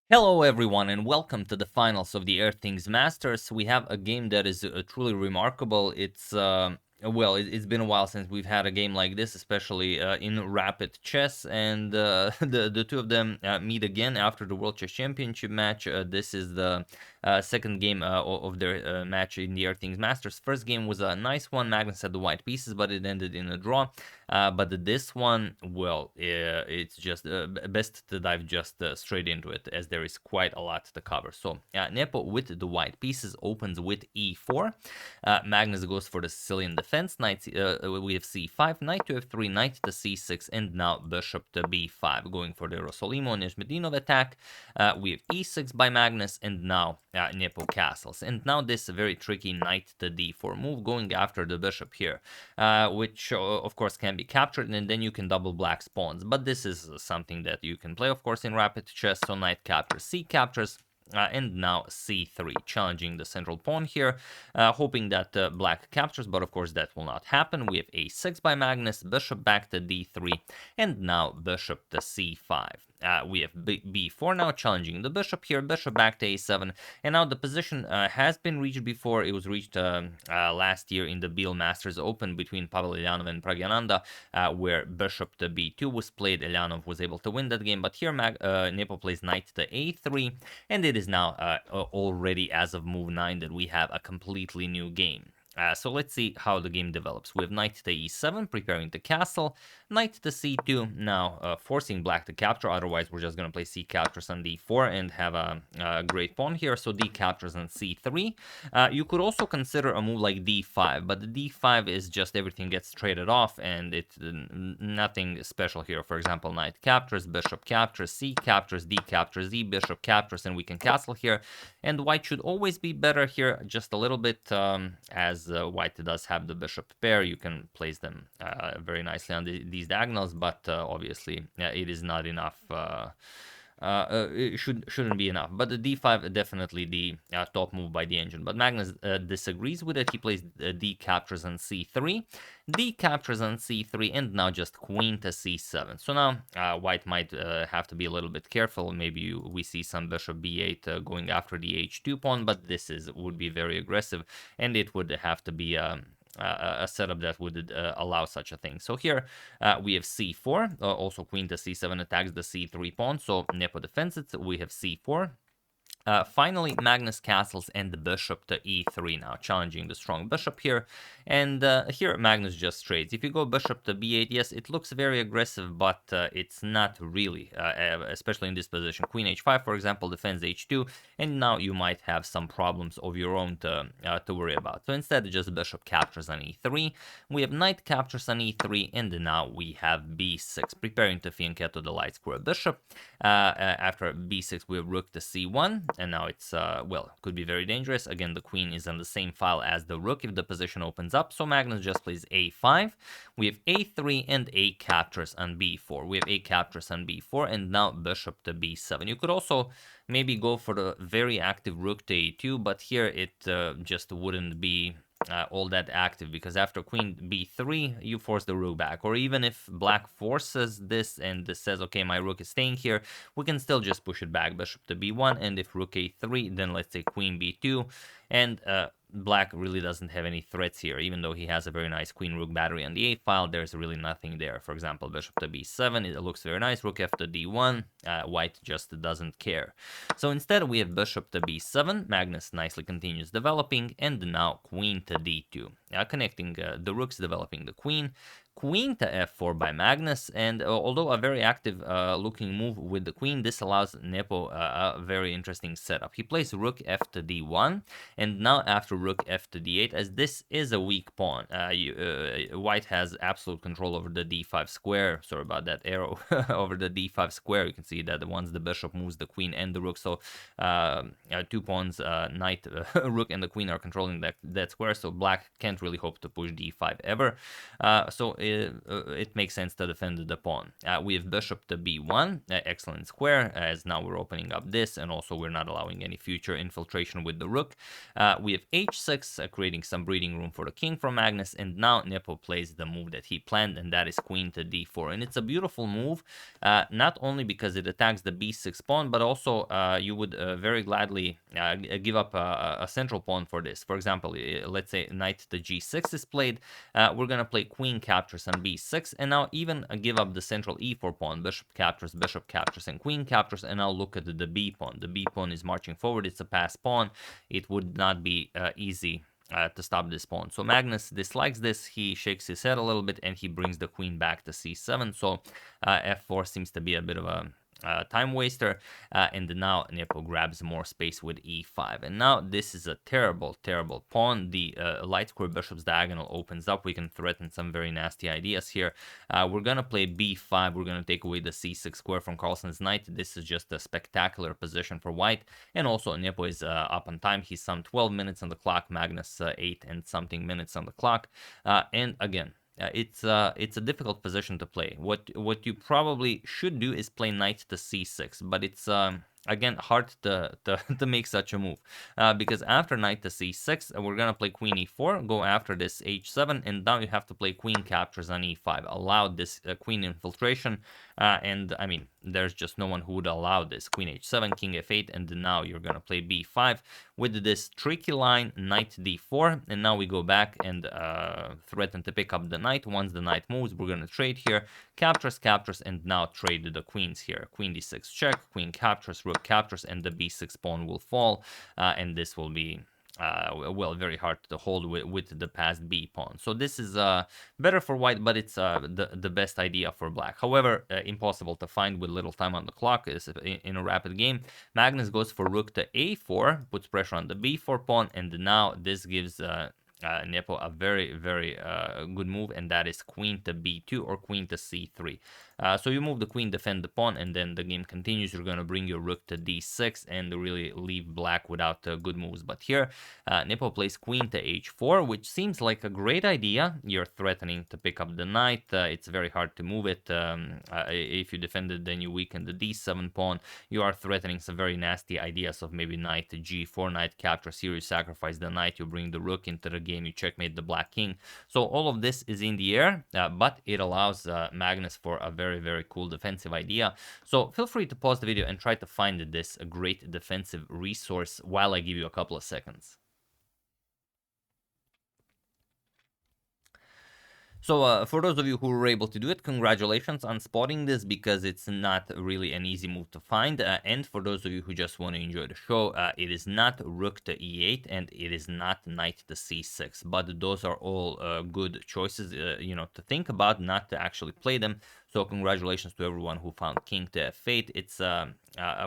Hello everyone and welcome to the finals of the AirThings Masters. We have a game that is truly remarkable. It's been a while since we've had a game like this, especially in rapid chess, and the two of them meet again after the World Chess Championship match. This is the second game of their match in the AirThings Masters. First game was a nice one. Magnus had the white pieces, but it ended in a draw. But this one, well, it's just best to dive just straight into it, as there is quite a lot to cover. So Nepo with the white pieces opens with e4. Magnus goes for the Sicilian defense. Knight, we have c5, knight to f3, knight to c6, and now bishop to b5, going for the Rosolimo and Nizhmedinov attack. We have e6 by Magnus, and now Nepo castles. And now this very tricky knight to d4 move, going after the bishop here, which of course can be captured, and then you can double black's pawns. But this is something that you can play, of course, in rapid chess. So knight captures, c captures, and now c3, challenging the central pawn here, hoping that black captures, but of course that will not happen. We have a6 by Magnus, bishop back to d3, and now bishop to c5. We have b4 now, challenging the bishop here, bishop back to a7, and now the position has been reached before. It was reached last year in the Biel Masters Open between Pavel Ilyanov and Pragyananda, where bishop to b2 was played. Ilyanov was able to win that game, but here Nepo plays knight to a3, and it is now already, as of move 9, that we have a completely new game. So let's see how the game develops. We have knight to e7, preparing to castle, knight to c2, now forcing black to capture, otherwise we're just going to play c captures on d4 and have a great pawn here, so d captures on c3. You could also consider a move like d5, but the d5 is just everything gets traded off, and it's nothing special here. For example, knight captures, bishop captures, c captures, d captures, e, bishop captures, and we can castle here. And white should always be better here, just a little bit, as white does have the bishop pair. You can place them very nicely on these diagonals, but obviously it is not enough. It shouldn't be enough. But the d5 definitely the top move by the engine. But Magnus disagrees with it. He plays d captures on c3, d captures on c3, and now just queen to c7. So now white might have to be a little bit careful. Maybe we see some bishop b8 going after the h2 pawn, but this would be very aggressive, and it would have to be a setup that would allow such a thing. So here we have c4, also queen to c7 attacks the c3 pawn, so Nepo defends it. We have c4. Finally, Magnus castles and the bishop to e3 now, challenging the strong bishop here. And here Magnus just trades. If you go bishop to b8, yes, it looks very aggressive, but it's not really, especially in this position. Queen h5, for example, defends h2, and now you might have some problems of your own to worry about. So instead, just bishop captures on e3. We have knight captures on e3, and now we have b6, preparing to fianchetto the light square bishop. After b6, we have rook to c1. And now it's, well, could be very dangerous. Again, the queen is on the same file as the rook if the position opens up. So Magnus just plays a5. We have a3 and a captures on b4. We have a captures on b4, and now bishop to b7. You could also maybe go for the very active rook to a2, but here it just wouldn't be all that active, because after queen b3 you force the rook back. Or even if black forces this and this says, okay, my rook is staying here, we can still just push it back, bishop to b1, and if rook a3, then let's say queen b2, and black really doesn't have any threats here. Even though he has a very nice queen rook battery on the a file, there's really nothing there. For example, bishop to b7, it looks very nice. Rook f to d1, white just doesn't care. So instead we have bishop to b7. Magnus nicely continues developing, and now queen to d2, connecting the rooks, developing the queen. Queen to f4 by Magnus, and although a very active looking move with the queen, this allows Nepo a very interesting setup. He plays rook f to d1, and now after rook f to d8, as this is a weak pawn, white has absolute control over the d5 square. Sorry about that arrow. Over the d5 square, you can see that once the bishop moves, the queen and the rook, so 2 pawns, knight, rook, and the queen are controlling that square, so black can't really hope to push d5 ever. So it makes sense to defend the pawn. We have bishop to b1, excellent square, as now we're opening up this, and also we're not allowing any future infiltration with the rook. We have h6, creating some breathing room for the king from Magnus, and now Nepo plays the move that he planned, and that is queen to d4. And it's a beautiful move, not only because it attacks the b6 pawn, but also you would very gladly give up a central pawn for this. For example, let's say knight to g6 is played, we're gonna play queen captures on b6, and now even give up the central e4 pawn, bishop captures, and queen captures, and now look at the b pawn. The b pawn is marching forward, it's a pass pawn, it would not be easy to stop this pawn. So Magnus dislikes this, he shakes his head a little bit, and he brings the queen back to c7, so f4 seems to be a bit of a time waster, and now Nepo grabs more space with e5, and now this is a terrible pawn. The light square bishop's diagonal opens up, we can threaten some very nasty ideas here. We're gonna play b5, we're gonna take away the c6 square from Carlsen's knight. This is just a spectacular position for white, and also Nepo is up on time. He's some 12 minutes on the clock, Magnus 8 and something minutes on the clock, and again, it's a difficult position to play. What you probably should do is play knight to c6, but it's again hard to make such a move, because after knight to c6, we're gonna play queen e4, go after this h7, and now you have to play queen captures on e5, allow this queen infiltration, and I mean, there's just no one who would allow this. Queen h7, king f8, and now you're gonna play b5 with this tricky line, knight d4, and now we go back and threaten to pick up the knight. Once the knight moves, we're gonna trade here, captures, and now trade the queens here. Queen d6 check, queen captures, rook captures, and the b6 pawn will fall, and this will be well, very hard to hold with the passed b pawn. So this is better for white, but it's the best idea for black. However, impossible to find with little time on the clock is in a rapid game. Magnus goes for rook to a4, puts pressure on the b4 pawn, and now this gives Nepo a very good move, and that is queen to b2 or queen to c3. So you move the queen, defend the pawn, and then the game continues. You're going to bring your rook to d6 and really leave black without good moves. But here, Nepo plays queen to h4, which seems like a great idea. You're threatening to pick up the knight. It's very hard to move it. If you defend it, then you weaken the d7 pawn. You are threatening some very nasty ideas of maybe knight to g4, knight captures. Here you sacrifice the knight, you bring the rook into the game, you checkmate the black king. So all of this is in the air, but it allows Magnus for a very cool defensive idea. So feel free to pause the video and try to find this great defensive resource while I give you a couple of seconds. So for those of you who were able to do it, congratulations on spotting this, because it's not really an easy move to find. And for those of you who just want to enjoy the show, it is not rook to e8 and it is not knight to c6. But those are all good choices, you know, to think about, not to actually play them. So congratulations to everyone who found king to f8. It's a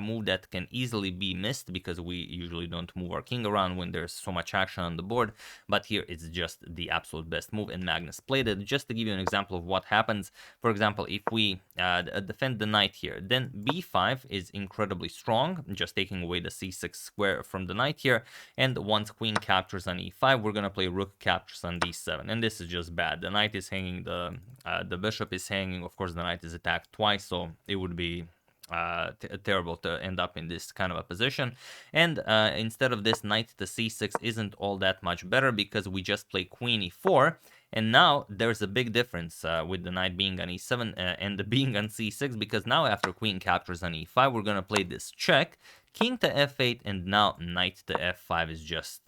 move that can easily be missed because we usually don't move our king around when there's so much action on the board. But here it's just the absolute best move, and Magnus played it. Just to give you an example of what happens, for example, if we defend the knight here, then b5 is incredibly strong, just taking away the c6 square from the knight here. And once queen captures on e5, we're gonna play rook captures on d7, and this is just bad. The knight is hanging, the bishop is hanging. Of course, the knight is attacked twice, so it would be terrible to end up in this kind of a position. And instead of this, knight to c6 isn't all that much better, because we just play queen e4, and now there's a big difference with the knight being on e7 and the being on c6, because now after queen captures on e5, we're gonna play this check, king to f8, and now knight to f5 is just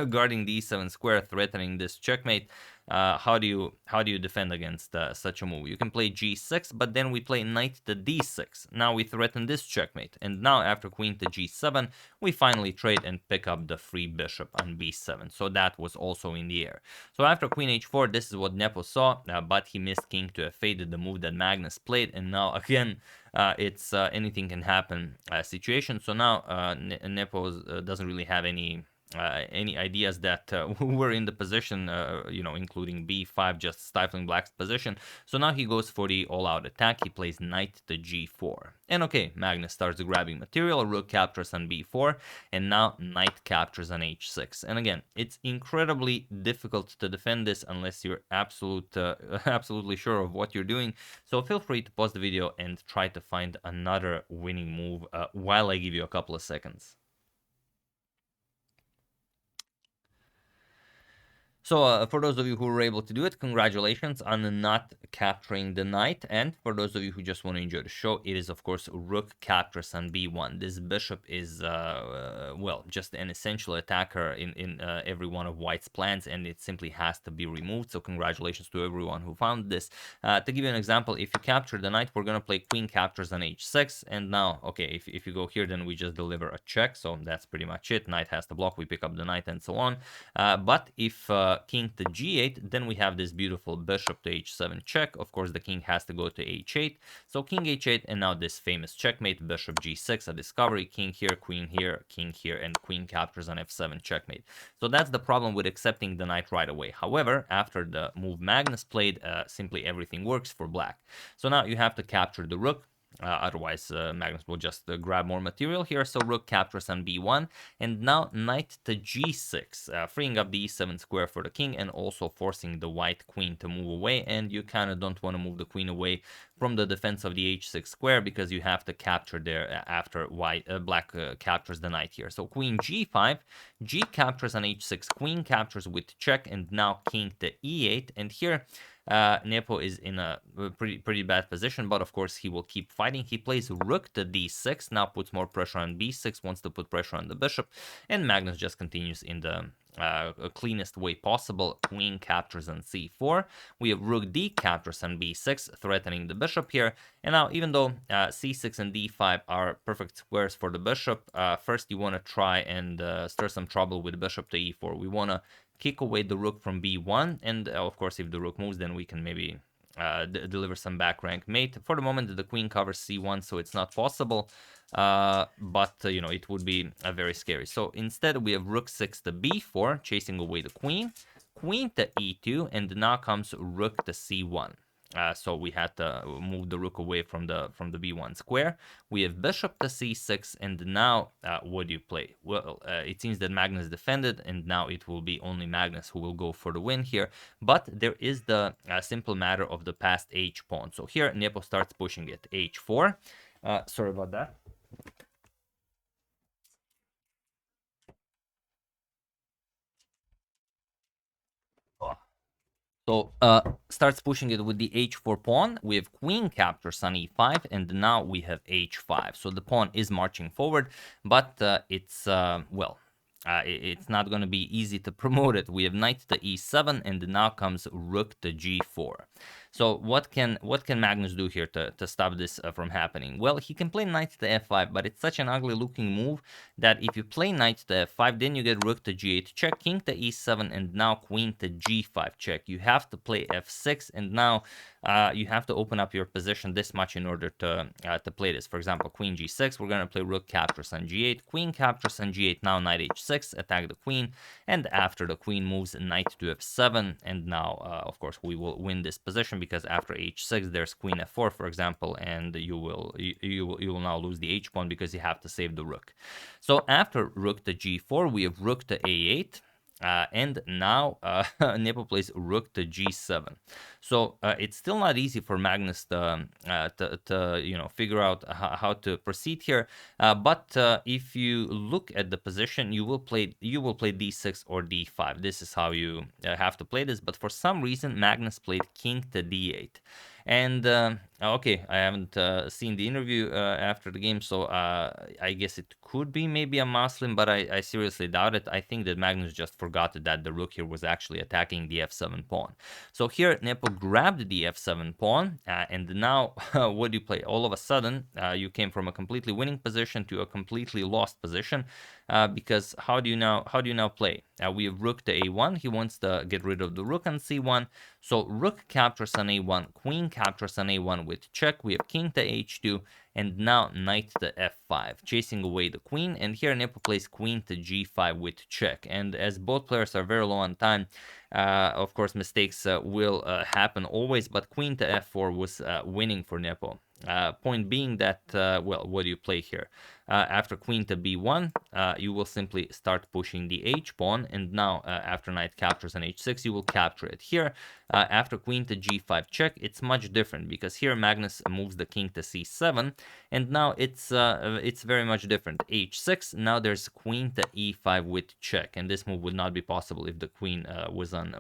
guarding the e7 square, threatening this checkmate. How do you defend against such a move? You can play g6, but then we play knight to d6. Now we threaten this checkmate, and now after queen to g7, we finally trade and pick up the free bishop on b7. So that was also in the air. So after queen h4, this is what Nepo saw, but he missed king to f8, the move that Magnus played, and now again it's anything can happen situation. So now Nepo doesn't really have any any ideas that were in the position, including b5, just stifling black's position. So now he goes for the all-out attack. He plays knight to g4. And okay, Magnus starts grabbing material, rook captures on b4, and now knight captures on h6. And again, it's incredibly difficult to defend this unless you're absolutely sure of what you're doing. So feel free to pause the video and try to find another winning move while I give you a couple of seconds. So for those of you who were able to do it, congratulations on not capturing the knight. And for those of you who just want to enjoy the show, it is, of course, rook captures on b1. This bishop is, well, just an essential attacker in every one of white's plans, and it simply has to be removed. So congratulations to everyone who found this. To give you an example, if you capture the knight, we're going to play queen captures on h6. And now, okay, if you go here, then we just deliver a check. So that's pretty much it. Knight has to block. We pick up the knight and so on. But if king to g8, then we have this beautiful bishop to h7 check. Of course, the king has to go to h8. So king h8, and now this famous checkmate, bishop g6, a discovery, king here, king here, and queen captures on f7 checkmate. So that's the problem with accepting the knight right away. However, after the move Magnus played, simply everything works for black. So now you have to capture the rook. Otherwise, Magnus will just grab more material here. So rook captures on b1, and now knight to g6, freeing up the e7 square for the king and also forcing the white queen to move away. And you kind of don't want to move the queen away from the defense of the h6 square because you have to capture there after black captures the knight here. So queen g5, g captures on h6, queen captures with check, and now king to e8. And here Nepo is in a pretty bad position, but of course he will keep fighting. He plays rook to d6, now puts more pressure on b6, wants to put pressure on the bishop, and Magnus just continues in the cleanest way possible. Queen captures on c4. We have rook d captures on b6, threatening the bishop here. And now, even though c6 and d5 are perfect squares for the bishop, first you want to try and stir some trouble with bishop to e4. We want to kick away the rook from b1, and of course if the rook moves, then we can maybe deliver some back rank mate. For the moment the queen covers c1, so it's not possible, but it would be very scary. So instead we have rook 6 to b4, chasing away the queen, queen to e2, and now comes rook to c1. So we had to move the rook away from the b1 square. We have bishop to c6, and now what do you play? Well, it seems that Magnus defended, and now it will be only Magnus who will go for the win here. But there is the simple matter of the passed h pawn. So here Nepo starts pushing it h4. Sorry about that. So starts pushing it with the h4 pawn. We have queen captures on e5, and now we have h5. So the pawn is marching forward, but it's it's not going to be easy to promote it. We have knight to e7, and now comes rook to g4. So what can Magnus do here to stop this from happening? Well, he can play knight to f5, but it's such an ugly looking move that if you play knight to f5, then you get rook to g8 check, king to e7, and now queen to g5 check. You have to play f6, and now you have to open up your position this much in order to play this. For example, queen g6, we're going to play rook captures on g8, queen captures on g8, now knight h6, attack the queen, and after the queen moves, knight to f7, and now, of course, we will win this position because after h6 there's queen f4, for example, and you will now lose the h pawn because you have to save the rook. So after rook to g4, we have rook to a8. And now Nepo plays rook to g7. So it's still not easy for Magnus to figure out how to proceed here. But if you look at the position, you will play d6 or d5. This is how you have to play this. But for some reason, Magnus played king to d8. And okay, I haven't seen the interview after the game, so I guess it could be maybe a Muslim, but I seriously doubt it. I think that Magnus just forgot that the rook here was actually attacking the f7 pawn. So here Nepo grabbed the f7 pawn, and now what do you play? All of a sudden, you came from a completely winning position to a completely lost position, because how do you now play? We have rook to a1. He wants to get rid of the rook on c1. So rook captures on a1, queen captures on a1 with check. We have king to h2, and now knight to f5, chasing away the queen. And here Nepo plays queen to g5 with check. And as both players are very low on time, of course, mistakes will happen always, but queen to f4 was winning for Nepo. Point being that, well, what do you play here? After queen to b1, you will simply start pushing the h-pawn, and now after knight captures on h6, you will capture it. Here, after queen to g5 check, it's much different, because here Magnus moves the king to c7, and now it's very much different. h6, now there's queen to e5 with check, and this move would not be possible if the queen was on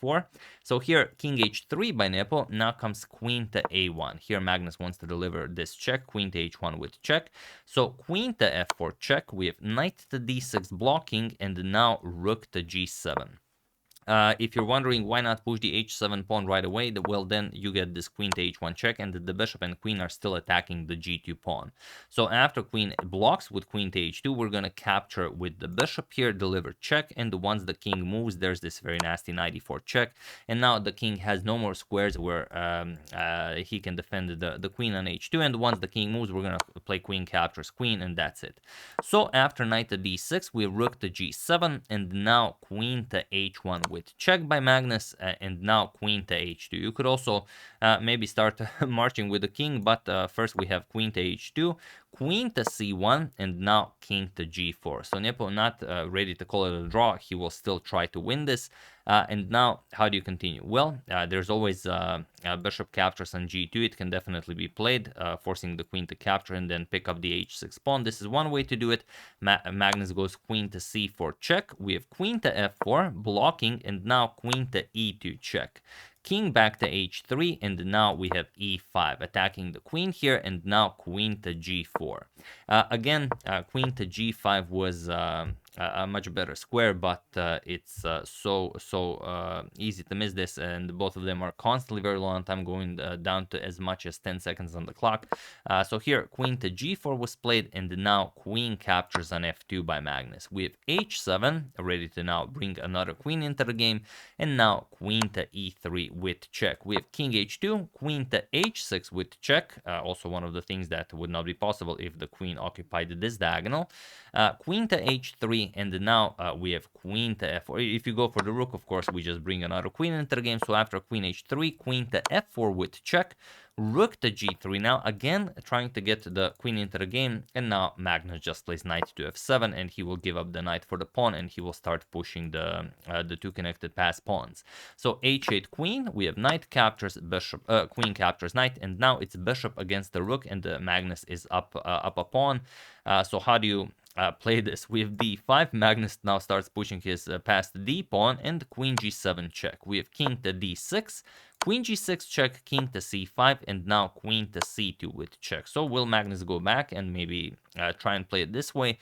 f4. So here, king h3 by Nepo, now comes queen to a1. Here Magnus wants to deliver this check, queen to h1 with check. So queen to f4 check, we have knight to d6 blocking, and now rook to g7. If you're wondering why not push the h7 pawn right away, well, then you get this queen to h1 check, and the bishop and queen are still attacking the g2 pawn. So after queen blocks with queen to h2, we're going to capture with the bishop here, deliver check, and once the king moves, there's this very nasty knight e4 check, and now the king has no more squares where he can defend the queen on h2, and once the king moves, we're going to play queen captures queen, and that's it. So after knight to d6, we have rook to g7, and now queen to h1 with check by Magnus, and now queen to h2. You could also maybe start marching with the king, but first we have queen to h2, queen to c1, and now king to g4. So Nepo not ready to call it a draw. He will still try to win this. And now, how do you continue? Well, there's always bishop captures on g2. It can definitely be played, forcing the queen to capture and then pick up the h6 pawn. This is one way to do it. Magnus goes queen to c4 check. We have queen to f4 blocking, and now queen to e2 check. King back to h3, and now we have e5, attacking the queen here, and now queen to g4. Again, queen to g5 was a much better square, but it's so easy to miss this, and both of them are constantly very low on time, going down to as much as 10 seconds on the clock. So here, queen to g4 was played, and now queen captures on f2 by Magnus. We have h7, ready to now bring another queen into the game, and now queen to e3 with check. We have king h2, queen to h6 with check, also one of the things that would not be possible if the queen occupied this diagonal. Queen to h3, and now we have queen to f4. If you go for the rook, of course, we just bring another queen into the game. So after queen h3, queen to f4 with check, rook to g3. Now again trying to get the queen into the game, and now Magnus just plays knight to f7, and he will give up the knight for the pawn, and he will start pushing the two connected pass pawns. So h8 queen, we have knight captures bishop, queen captures knight, and now it's bishop against the rook, and Magnus is up a pawn. So how do you play this? We have d5. Magnus now starts pushing his past d pawn, and queen g7 check. We have king to d6, queen g6 check, king to c5, and now queen to c2 with check. So will Magnus go back and maybe try and play it this way?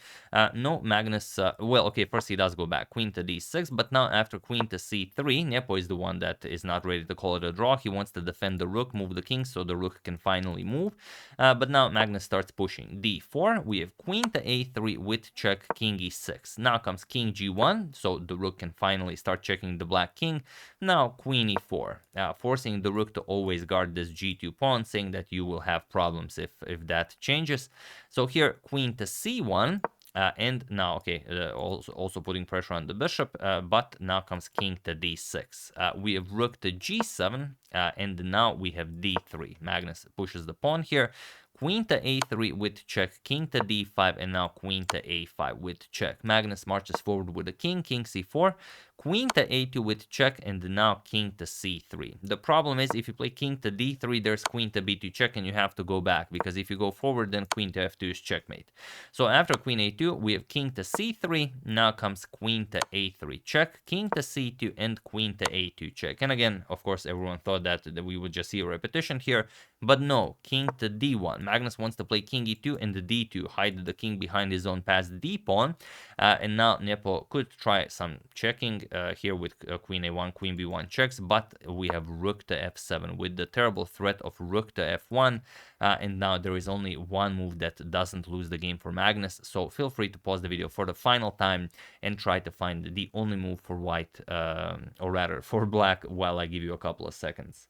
No, Magnus, well, okay, first he does go back, queen to d6, but now after queen to c3, Nepo is the one that is not ready to call it a draw. He wants to defend the rook, move the king, so the rook can finally move. But now Magnus starts pushing d4. We have queen to a3 with check, king e6. Now comes king g1, so the rook can finally start checking the black king. Now queen e4, forcing the rook to always guard this g2 pawn, saying that you will have problems if that changes. So here, queen to c1, and now, okay, also putting pressure on the bishop, but now comes king to d6. We have rook to g7, and now we have d3. Magnus pushes the pawn here. Queen to a3 with check, king to d5, and now queen to a5 with check. Magnus marches forward with the king, king c4, queen to a2 with check, and now king to c3. The problem is if you play king to d3, there's queen to b2 check, and you have to go back, because if you go forward, then queen to f2 is checkmate. So after queen a2, we have king to c3, now comes queen to a3 check, king to c2, and queen to a2 check. And again, of course, everyone thought that we would just see a repetition here, but no, king to d1. Magnus wants to play king e2 and the d2, hide the king behind his own passed d pawn, and now Nepo could try some checking here with queen a1, queen b1 checks, but we have rook to f7 with the terrible threat of rook to f1, and now there is only one move that doesn't lose the game for Magnus. So feel free to pause the video for the final time and try to find the only move for white, or rather for black, while I give you a couple of seconds.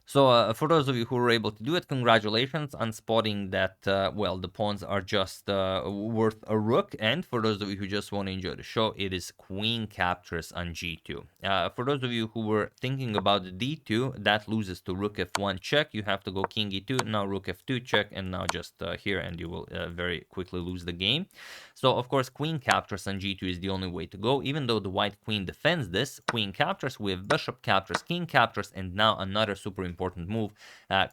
So for those of you who were able to do it, congratulations on spotting that, well, the pawns are just worth a rook. And for those of you who just want to enjoy the show, it is queen captures on g2. For those of you who were thinking about the d2, that loses to rook f1 check. You have to go king e2, now rook f2 check, and now just here, and you will very quickly lose the game. So, of course, queen captures on g2 is the only way to go. Even though the white queen defends this, queen captures, we have bishop captures, king captures, and now another super important move,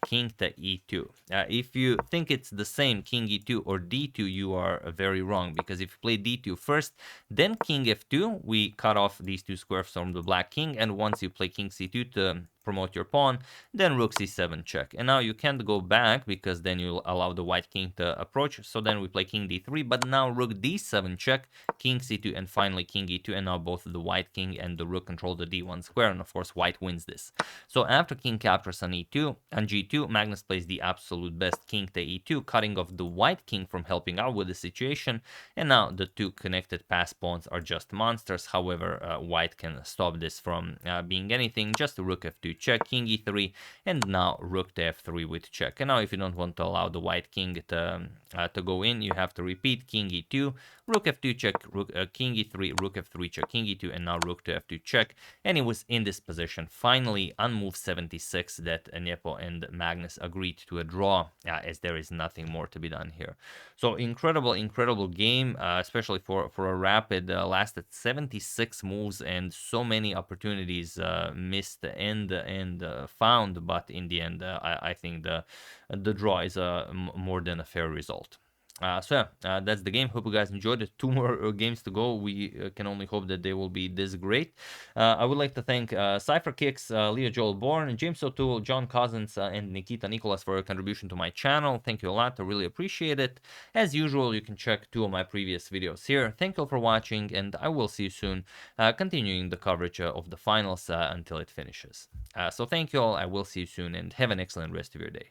king to e2. If you think it's the same king e2 or d2, you are very wrong, because if you play d2 first, then king f2, we cut off these two squares from the black king, and once you play king c2 to promote your pawn, then rook c7 check. And now you can't go back because then you'll allow the white king to approach. So then we play king d3, but now rook d7 check, king c2, and finally king e2. And now both the white king and the rook control the d1 square, and of course white wins this. So after king captures on e2, on g2, Magnus plays the absolute best king to e2, cutting off the white king from helping out with the situation. And now the two connected pass pawns are just monsters. However, white can stop this from being anything. Just rook f2 check, king e3, and now rook to f3 with check. And now if you don't want to allow the white king to go in, you have to repeat king e2, rook f2 check, rook, king e3, rook f3 check, king e2, and now rook to f2 check. And it was in this position, finally on move 76, that Nepo and Magnus agreed to a draw, as there is nothing more to be done here. So incredible game, especially for a rapid, lasted 76 moves, and so many opportunities missed and found, but in the end, I think the draw is more than a fair result. That's the game. Hope you guys enjoyed it. Two more games to go. We can only hope that they will be this great. I would like to thank Cypher Kicks, Leo Joel Bourne, James O'Toole, John Cousins, and Nikita Nicholas for your contribution to my channel. Thank you a lot. I really appreciate it. As usual, you can check two of my previous videos here. Thank you all for watching, and I will see you soon, continuing the coverage of the finals until it finishes. So thank you all. I will see you soon, and have an excellent rest of your day.